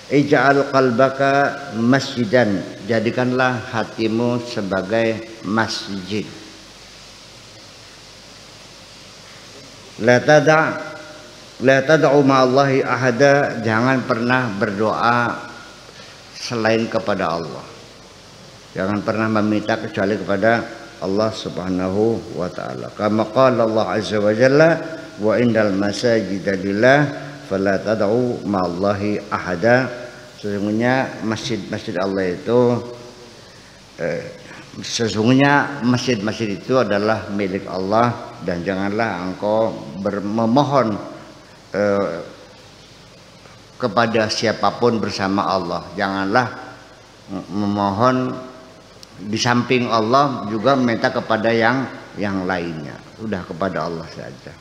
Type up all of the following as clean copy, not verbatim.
Ij'al qalbaka masjidan, jadikanlah hatimu sebagai masjid. La tad'u ma'allahi ahada, jangan pernah berdoa selain kepada Allah. Jangan pernah meminta kecuali kepada Allah Subhanahu wa taala. Kama qala Allah azza wa jalla, wa indal masajida lillah fala tad'u ma'allahi ahada. Sesungguhnya masjid-masjid Allah itu sesungguhnya masjid-masjid itu adalah milik Allah, dan janganlah engkau memohon kepada siapapun bersama Allah. Janganlah memohon di samping Allah juga minta kepada yang lainnya. Sudah kepada Allah saja.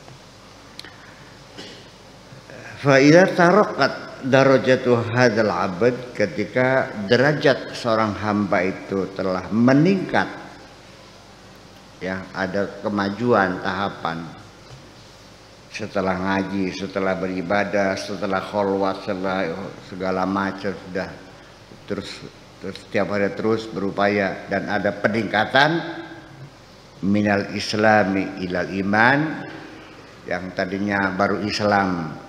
Fa idza taraqat darajatu hadzal abad, ketika derajat seorang hamba itu telah meningkat, ya, ada kemajuan tahapan setelah ngaji, setelah beribadah, setelah kholwat, setelah segala macam, sudah terus setiap hari terus berupaya, dan ada peningkatan minal islami ilal iman, yang tadinya baru Islam,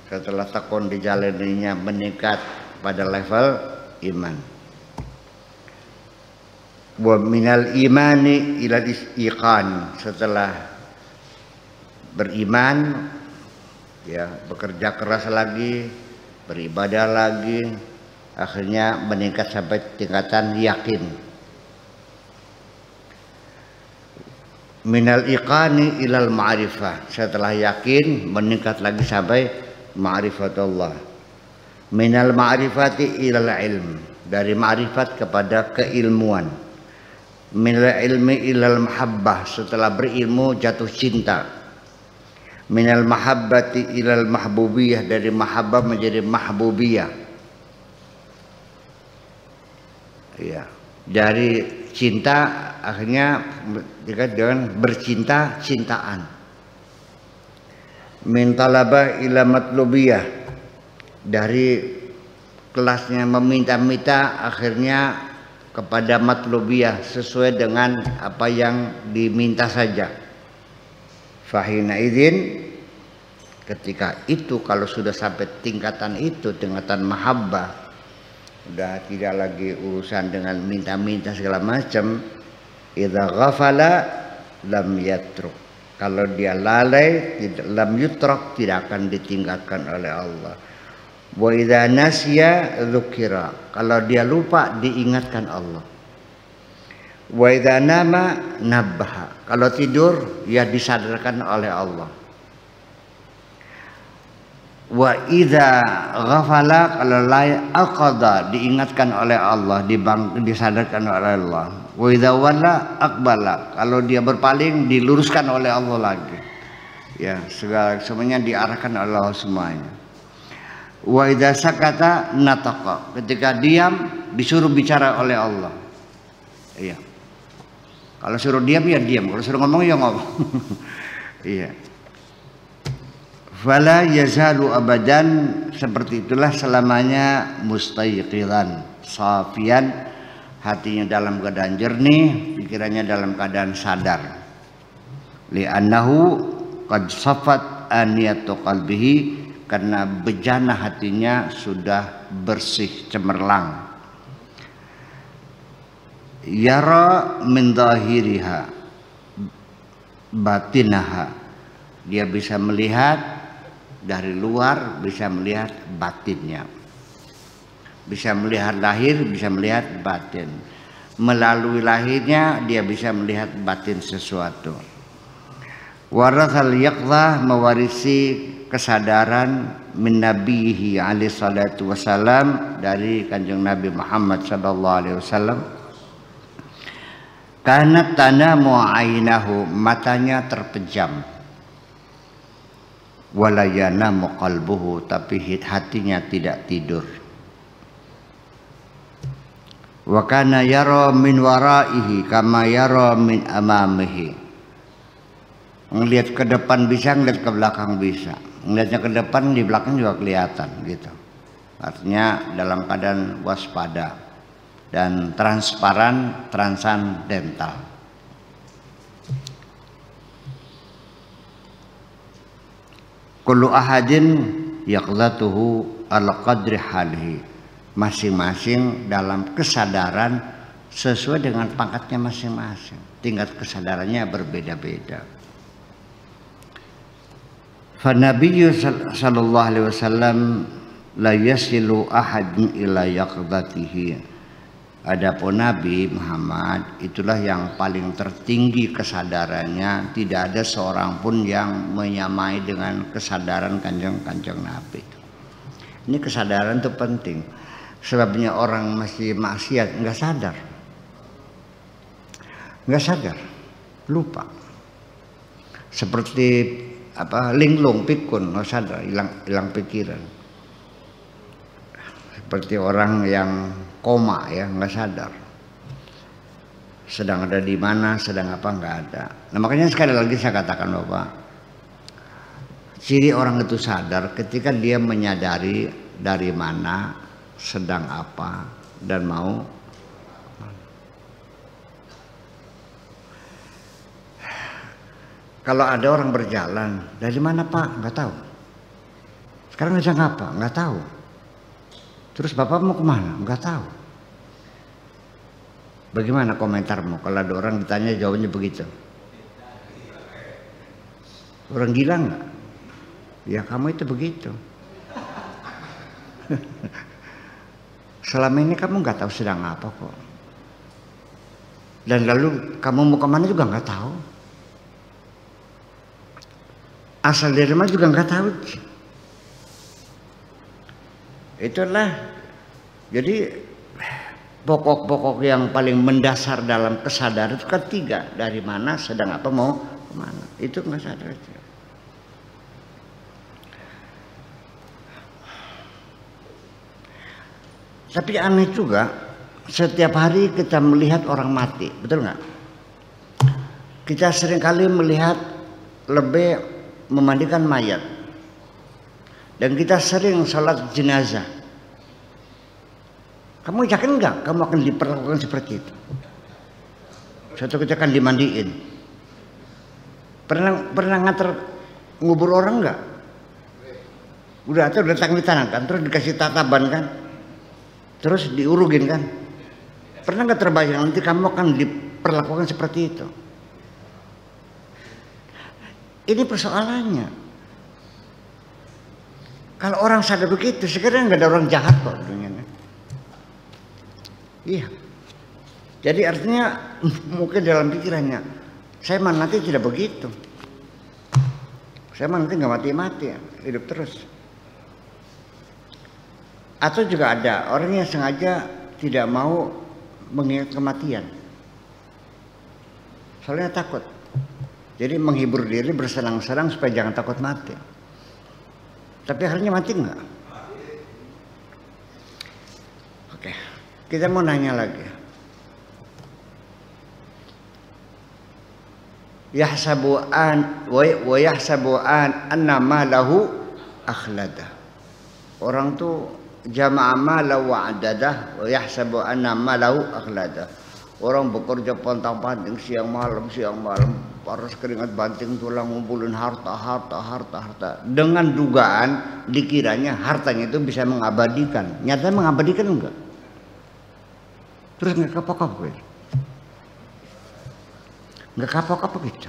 setelah tekun dijalaninya meningkat pada level iman. Wa minal imani ilal iqan, setelah beriman, ya, bekerja keras lagi, beribadah lagi, akhirnya meningkat sampai tingkatan yakin. Minal iqani ilal ma'rifah, setelah yakin meningkat lagi sampai ma'rifatullah. Minal ma'rifati ilal ilm, dari ma'rifat kepada keilmuan. Minal ilmi ilal mahabbah, setelah berilmu jatuh cinta. Minal mahabbati ilal mahbubiyah, dari mahabbah menjadi mahbubiyah. Ya, dari cinta akhirnya dengan bercinta-cintaan. Min talabah ila matlubiyah, dari kelasnya meminta-minta akhirnya kepada matlubiyah, sesuai dengan apa yang diminta saja. Fahina idzin, ketika itu kalau sudah sampai tingkatan itu, tingkatan mahabbah, udah tidak lagi urusan dengan minta-minta segala macam. Idza ghafala lam yatruk, kalau dia lalai, lam yutrak, tidak akan ditinggalkan oleh Allah. Wa idza nasiya dzukira, kalau dia lupa diingatkan Allah. Wa idza nama nabbaha, kalau tidur ya disadarkan oleh Allah. Wa idza ghafala, kalau aqada, diingatkan oleh Allah, disadarkan oleh Allah. Wa idza walla aqbala, kalau dia berpaling diluruskan oleh Allah lagi. Ya, semuanya diarahkan oleh Allah semuanya. Wa idza sakata nataqa, ketika diam disuruh bicara oleh Allah. Iya. Kalau suruh diam ya diam, kalau suruh ngomong ya ngomong. Iya. Fala yazalu abadan, seperti itulah selamanya, mustayqidan, safian, hatinya dalam keadaan jernih, pikirannya dalam keadaan sadar. Li'annahu qad safat aniyatu qalbihi, karena bejana hatinya sudah bersih cemerlang. Yara min zahiriha batinaha, dia bisa melihat dari luar, bisa melihat batinnya, bisa melihat lahir, bisa melihat batin. Melalui lahirnya dia bisa melihat batin sesuatu. Warathal yaqzah, mewarisi kesadaran min nabihi alaihi salatu wasalam, dari kanjeng Nabi Muhammad sallallahu alaihi wasallam. Karena tanamu ainahu, matanya terpejam. Walayana muqalbuhu, tapi hatinya tidak tidur. Wa kana yara min waraihi kama yara min amamihi, ngelihat ke depan bisa, ngelihat ke belakang bisa. Ngelihatnya ke depan, di belakang juga kelihatan gitu. artinya dalam keadaan waspada dan transparan, transandental. Kullu ahadin yaqdatuhu ala qadri halihi, masing-masing dalam kesadaran sesuai dengan pangkatnya masing-masing, tingkat kesadarannya berbeda-beda. Fa Nabiyyu sallallahu alaihi wasallam la yasilu ahadun ila yaqdatihi. Adapun Nabi Muhammad itulah yang paling tertinggi kesadarannya, tidak ada seorang pun yang menyamai dengan kesadaran kanjeng Nabi. Ini kesadaran itu penting, sebabnya orang masih maksiat nggak sadar, lupa. Seperti linglung pikun, nggak sadar, hilang pikiran. Seperti orang yang koma ya, nggak sadar sedang ada di mana, sedang apa, nggak ada. Nah makanya sekali lagi saya katakan Bapak, ciri orang itu sadar ketika dia menyadari dari mana, sedang apa, dan mau. Kalau ada orang berjalan, dari mana Pak? Nggak tahu. Sekarang ngajak apa? Nggak tahu. Terus Bapak mau kemana? Nggak tahu. Bagaimana komentarmu kalau ada orang ditanya jawabnya begitu? Orang gila nggak? Ya kamu itu begitu. Selama ini kamu nggak tahu sedang apa kok. Dan lalu kamu mau kemana juga nggak tahu. Asal dari mana juga nggak tahu. Itulah jadi pokok-pokok yang paling mendasar dalam kesadaran itu kan 3, dari mana, sedang apa, mau kemana. Itu nggak sadar aja. Tapi aneh juga, setiap hari kita melihat orang mati, betul nggak? Kita seringkali melihat lebih memandikan mayat, dan kita sering sholat jenazah. Kamu yakin nggak kamu akan diperlakukan seperti itu? Suatu ketika akan dimandiin. Pernah nganter ngubur orang nggak? Udah datang di tanah kan, terus dikasih tataban kan, terus diurugin kan. Pernah nggak terbayang nanti kamu akan diperlakukan seperti itu? Ini persoalannya. Kalau orang sadar begitu, sekarang nggak ada orang jahat kok dunia ini. Iya. Jadi artinya mungkin dalam pikirannya, saya mah nanti tidak begitu. Saya mah nanti nggak mati-mati, hidup terus. Atau juga ada orang yang sengaja tidak mau mengingat kematian, soalnya takut. Jadi menghibur diri, bersenang-senang supaya jangan takut mati. Tapi akhirnya mati enggak? Oke, kita mau nanya lagi. Yahsabu an anna malahu akhlada. Orang tuh jama'a mala wa adadah wa yahsabu anna malahu akhlada. Orang bekerja pontang-panting siang malam, paras keringat banting tulang, ngumpulin harta dengan dugaan dikiranya hartanya itu bisa mengabadikan. Nyatanya mengabadikan enggak? Terus nggak kapok-kapok, nggak kapok-kapok gitu.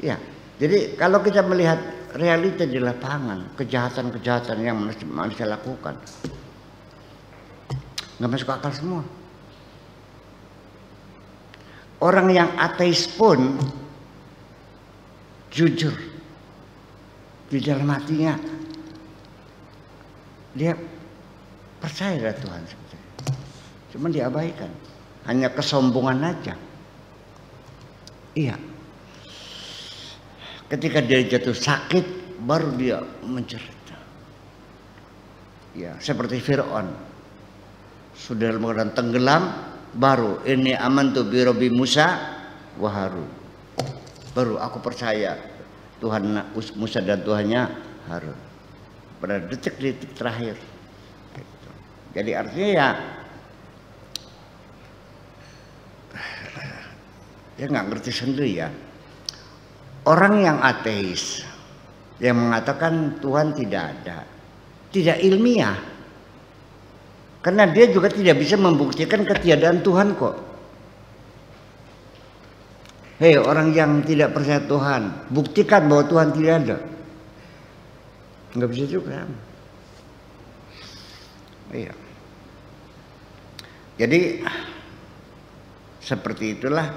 Ya, jadi kalau kita melihat realita di lapangan, kejahatan-kejahatan yang manusia lakukan, nggak masuk akal semua. Orang yang ateis pun jujur di dalam hatinya, dia percaya pada Tuhan sebetulnya, cuma diabaikan, hanya kesombongan aja. Iya, ketika dia jatuh sakit baru dia mencerita. Ya, seperti Fir'aun sudah dalam keadaan tenggelam, baru ini amantu bi Rabbi Musa wa Harun, baru aku percaya Tuhan Musa dan Tuhannya Harun. pada detik-detik terakhir. Gitu. Jadi artinya ya nggak ngerti sendiri ya. Orang yang ateis yang mengatakan Tuhan tidak ada, tidak ilmiah, karena dia juga tidak bisa membuktikan ketiadaan Tuhan kok. Hei orang yang tidak percaya Tuhan, buktikan bahwa Tuhan tidak ada. Nggak bisa juga. Iya. Jadi seperti itulah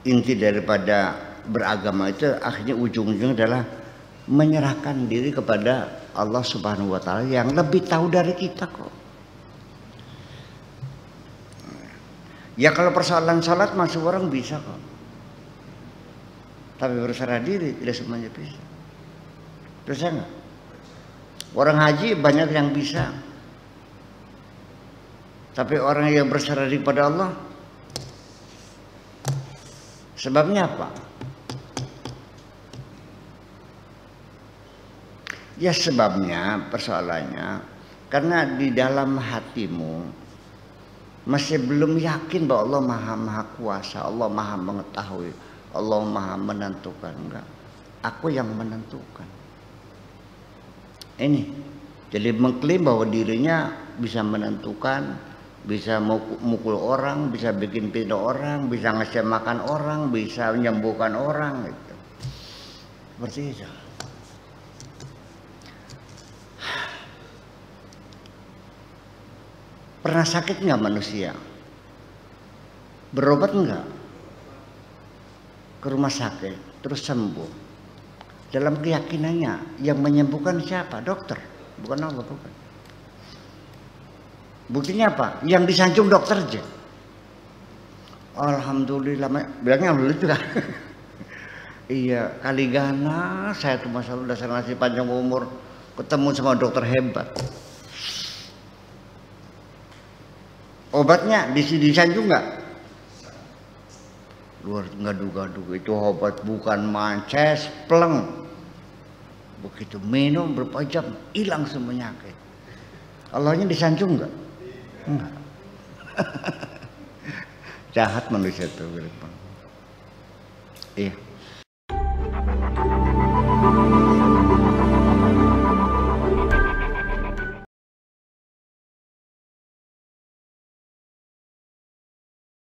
inti daripada beragama itu, akhirnya ujung-ujungnya adalah menyerahkan diri kepada Allah Subhanahu wa taala yang lebih tahu dari kita kok. Ya kalau persoalan salat masuk orang bisa kok. Tapi berserah diri tidak semuanya bisa. Bisa enggak? Orang haji banyak yang bisa. Tapi orang yang berserah diri pada Allah, sebabnya apa? Ya sebabnya, persoalannya karena di dalam hatimu masih belum yakin bahwa Allah maha kuasa, Allah maha mengetahui, Allah maha menentukan. Enggak, aku yang menentukan. Ini jadi mengklaim bahwa dirinya bisa menentukan, bisa mukul orang, bisa bikin pindah orang, bisa ngasih makan orang, bisa menyembuhkan orang gitu. Seperti itu. Pernah sakit nggak manusia? Berobat nggak? Ke rumah sakit terus sembuh. Dalam keyakinannya yang menyembuhkan siapa? Dokter, bukan Allah, bukan. Buktinya apa? Yang disanjung dokter aja. Alhamdulillah, bilangnya alhamdulillah juga. Iya, kali gana saya tuh masalah dasar nasi panjang umur ketemu sama dokter hebat. Obatnya disanjung nggak? Luar nggak duga-duga itu obat bukan mances, pleng. Begitu minum berapa jam hilang semua penyakit. Allahnya disanjung nggak? Enggak. Jahat manusia itu. Iya.